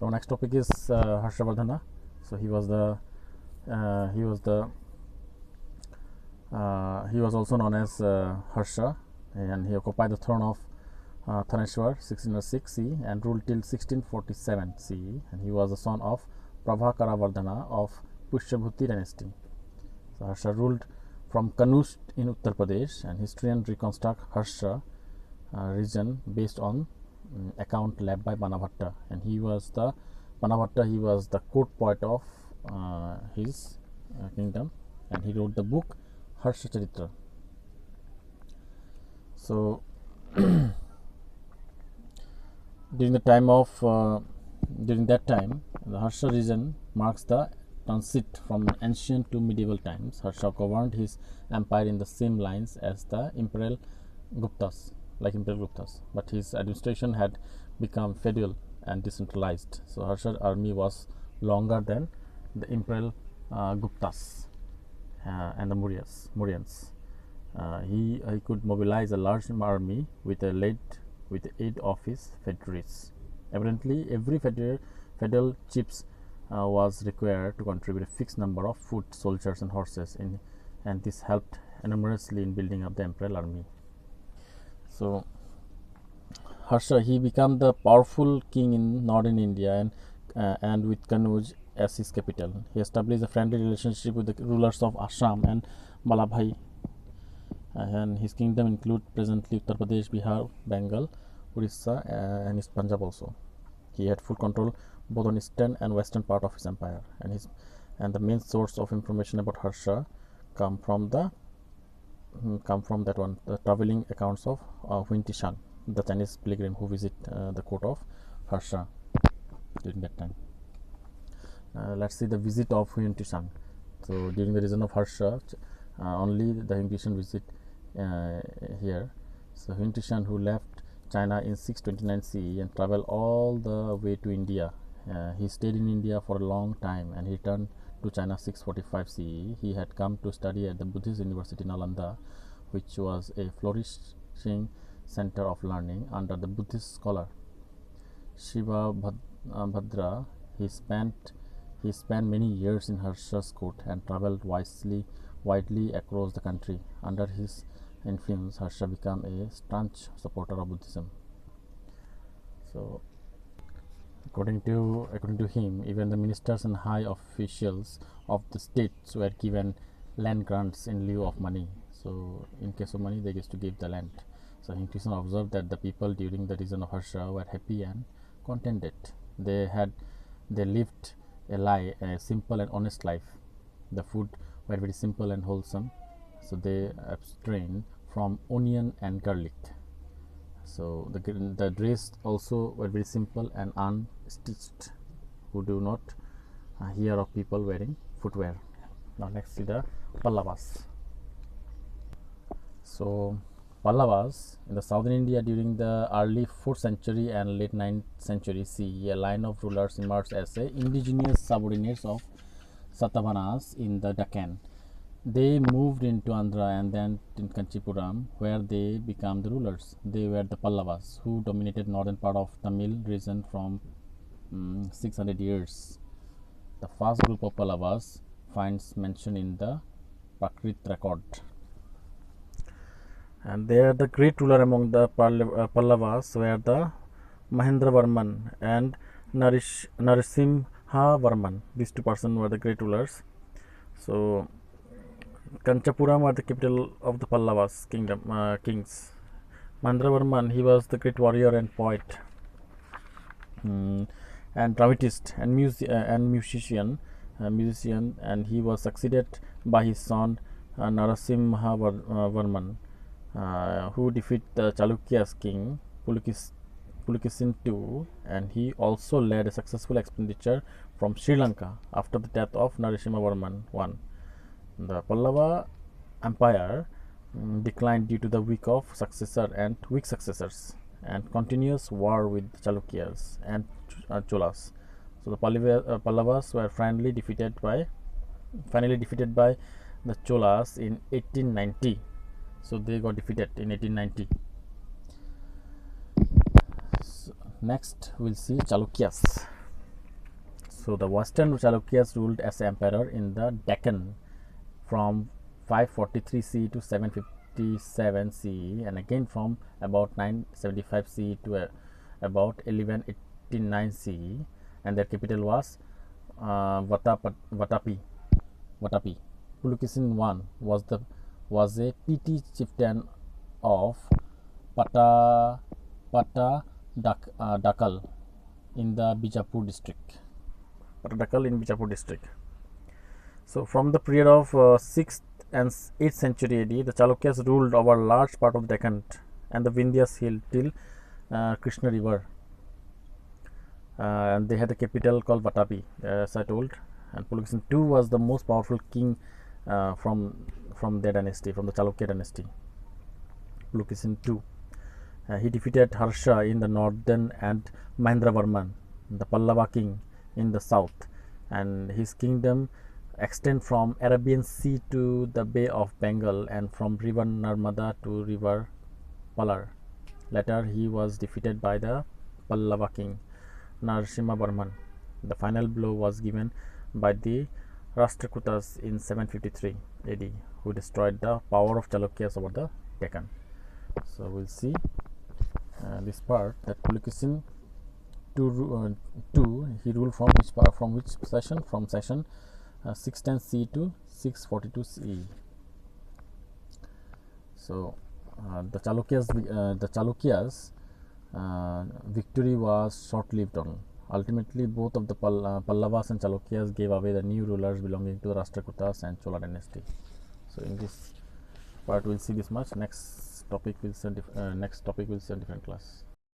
So next topic is Harshavardhana. So he was also known as Harsha, and he occupied the throne of Thaneshwar 1606 CE and ruled till 1647 CE, and he was the son of Prabhakaravardhana of Pushyabhuti dynasty. So Harsha ruled from Kanauj in Uttar Pradesh, and historians reconstruct Harsha region based on account led by Banabhatta, and he was the court poet of his kingdom, and he wrote the book Harsha Charitra. So during that time, the Harsha region marks the transit from ancient to medieval times. Harsha governed his empire in the same lines as the Imperial Guptas, but his administration had become feudal and decentralized. So Harsha's army was longer than the Imperial Guptas and the Mauryans. He could mobilize a large army with the aid of his feudatories. Evidently, every feudal chiefs was required to contribute a fixed number of foot soldiers and horses, and this helped enormously in building up the imperial army. So Harsha, he became the powerful king in northern India, and with Kanauj as his capital. He established a friendly relationship with the rulers of Assam and Malabhai, and his kingdom include presently Uttar Pradesh, Bihar, Bengal, Orissa, and East Punjab also. He had full control both on eastern and western part of his empire, and the main source of information about Harsha come from the traveling accounts of Huin Tishan, the Chinese pilgrim who visit the court of Harsha during that time. Let's see the visit of Huin Tishan. So during the reign of Harsha, only the Huin Tishan visit here. So Huin Tishan, who left China in 629 CE and traveled all the way to India. He stayed in India for a long time and he returned to China 645 CE. He had come to study at the Buddhist University Nalanda, which was a flourishing center of learning under the Buddhist scholar Shiva Bhadra. He spent many years in Harsha's court and traveled widely across the country. Under his influence, Harsha became a staunch supporter of Buddhism. So according to him, even the ministers and high officials of the states were given land grants in lieu of money. So in case of money, they used to give the land. So Huin Tishan observed that the people during the reign of Harsha were happy and contented. They lived a simple and honest life. The food were very simple and wholesome, so they abstained from onion and garlic. So the dress also were very simple and unstitched. Who do not hear of people wearing footwear. Now let's see the Pallavas. So Pallavas in the southern India during the early 4th century and late 9th century CE, a line of rulers emerged as indigenous subordinates of Satavahanas in the Deccan. They moved into Andhra and then in Kanchipuram, where they became the rulers. They were the Pallavas, who dominated northern part of Tamil region from 600 years. The first group of Pallavas finds mention in the Prakrit record. And there the great ruler among the Pallavas were the Mahendravarman and Narasimhavarman. These two persons were the great rulers. So Kanchipuram were the capital of the Pallavas kings. Mahendravarman, he was the great warrior and poet, and dramatist and musician, and he was succeeded by his son Narasimhavarman, who defeated the Chalukya's king Pulakesin II, and he also led a successful expedition from Sri Lanka after the death of Narasimhavarman I. The Pallava Empire declined due to the weak successors and continuous war with Chalukyas and Cholas. So the Pallavas were finally defeated by the Cholas in 1890. So they got defeated in 1890. So next we'll see Chalukyas. So the Western Chalukyas ruled as emperor in the Deccan from 543 CE to 757 CE, and again from about 975 CE to about 1189 CE, and their capital was Vatapi. Pulukeshin I was a petty chieftain of Patadakal in the Bijapur district. So from the period of 6th and 8th century AD, the Chalukyas ruled over a large part of Deccan and the Vindhyas hill till Krishna river, and they had a capital called Vatapi, as I told. And Pulukeshin II was the most powerful king from their dynasty, from the Chalukya dynasty. Pulukeshin II. He defeated Harsha in the northern and Mahendravarman, the Pallava king, in the south, and his kingdom extend from Arabian Sea to the Bay of Bengal and from river Narmada to river Palar. Later he was defeated by the Pallava king Narasimha Varman. The final blow was given by the Rashtrakutas in 753 AD, who destroyed the power of Chalukyas over the Deccan. So we'll see this part, that Pulukeshin II, he ruled from which session? From session 610 CE to 642 CE. So the Chalukyas victory was short-lived on. Ultimately, both of the Pallavas and Chalukyas gave away the new rulers belonging to the Rashtrakutas and Chola dynasty. So in this part we'll see this much. Next topic we'll see in different class.